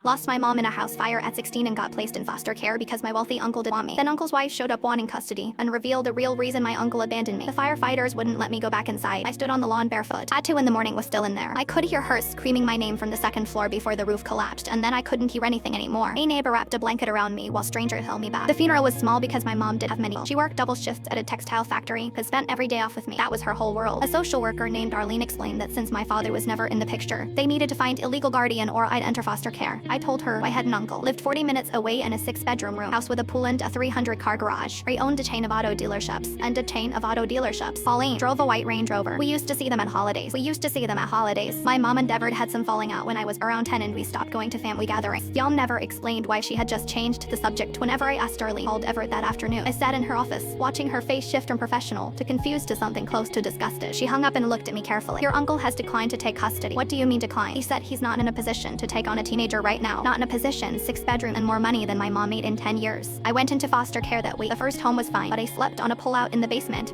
Lost my mom in a house fire at 16 and got placed in foster care because my wealthy uncle didn't want me. Then uncle's wife showed up wanting custody and revealed the real reason my uncle abandoned me. The firefighters wouldn't let me go back inside. I stood on the lawn barefoot. At 2 in the morning was still in there. I could hear her screaming my name from the second floor before the roof collapsed, and then I couldn't hear anything anymore. A neighbor wrapped a blanket around me while strangers held me back. The funeral was small because my mom did have many. She worked double shifts at a textile factory, but spent every day off with me. That was her whole world. A social worker named Arlene explained that since my father was never in the picture, they needed to find a legal guardian or I'd enter foster care. I told her I had an uncle, lived 40 minutes away in a 6-bedroom room, house with a pool and a 300-car garage. He owned a chain of auto dealerships. Pauline drove a white Range Rover. We used to see them at holidays. My mom and Everett had some falling out when I was around 10 and we stopped going to family gatherings. Y'all never explained why she had just changed the subject. Whenever I asked Arlene called Everett that afternoon, I sat in her office, watching her face shift from professional to confused to something close to disgusted. She hung up and looked at me carefully. Your uncle has declined to take custody. What do you mean decline? He said he's not in a position to take on a teenager right now. Not in a position, 6-bedroom and more money than my mom made in 10 years. I went into foster care that week. The first home was fine, but I slept on a pullout in the basement.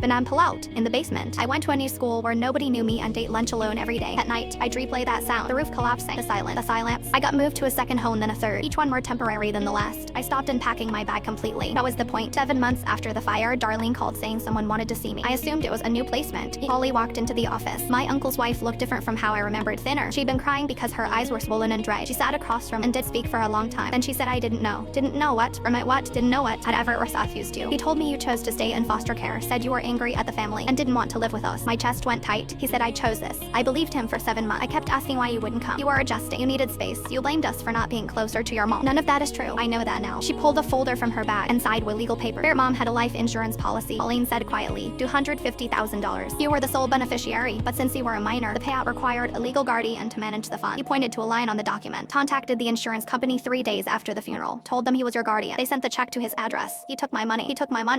I went to a new school where nobody knew me and ate lunch alone every day. At night, I'd replay that sound. The roof collapsing. The silence. I got moved to a second home, then a third, each one more temporary than the last. I stopped unpacking my bag completely. That was the point. 7 months after the fire, Darlene called saying someone wanted to see me. I assumed it was a new placement. Polly walked into the office. My uncle's wife looked different from how I remembered, thinner. She'd been crying because her eyes were swollen and dry. She sat across from and did speak for a long time. Then she said I didn't know. Didn't know what? Didn't know what? Had ever refused you. He told me you chose to stay in foster care, said you were angry at the family, and didn't want to live with us. My chest went tight. He said I chose this. I believed him for 7 months. I kept asking why you wouldn't come. You were adjusting. You needed space. You blamed us for not being closer to your mom. None of that is true. I know that now. She pulled a folder from her bag and signed with legal paper. Your mom had a life insurance policy. Pauline said quietly, $250,000. You were the sole beneficiary, but since you were a minor, the payout required a legal guardian to manage the fund. He pointed to a line on the document. Contacted the insurance company 3 days after the funeral. Told them he was your guardian. They sent the check to his address. He took my money.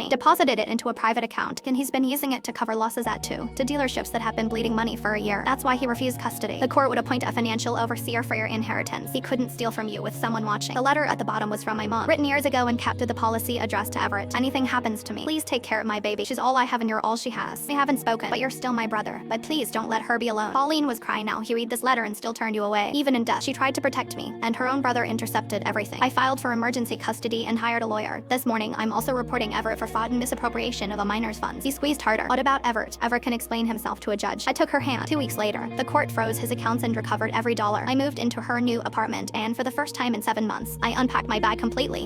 Deposited it into a private account, and he's been using it to cover losses at to dealerships that have been bleeding money for a year. That's why he refused custody. The court would appoint a financial overseer for your inheritance. He couldn't steal from you with someone watching. The letter at the bottom was from my mom, written years ago and kept to the policy addressed to Everett. Anything happens to me, please take care of my baby. She's all I have and you're all she has. We haven't spoken, but you're still my brother. But please don't let her be alone. Pauline was crying now. He read this letter and still turned you away. Even in death, she tried to protect me, and her own brother intercepted everything. I filed for emergency custody and hired a lawyer. This morning, I'm also reporting Everett for fraud and misappropriation of a minor's funds. He squeezed harder. What about Everett? Everett can explain himself to a judge. I took her hand. 2 weeks later, the court froze his accounts and recovered every dollar. I moved into her new apartment, and for the first time in 7 months, I unpacked my bag completely.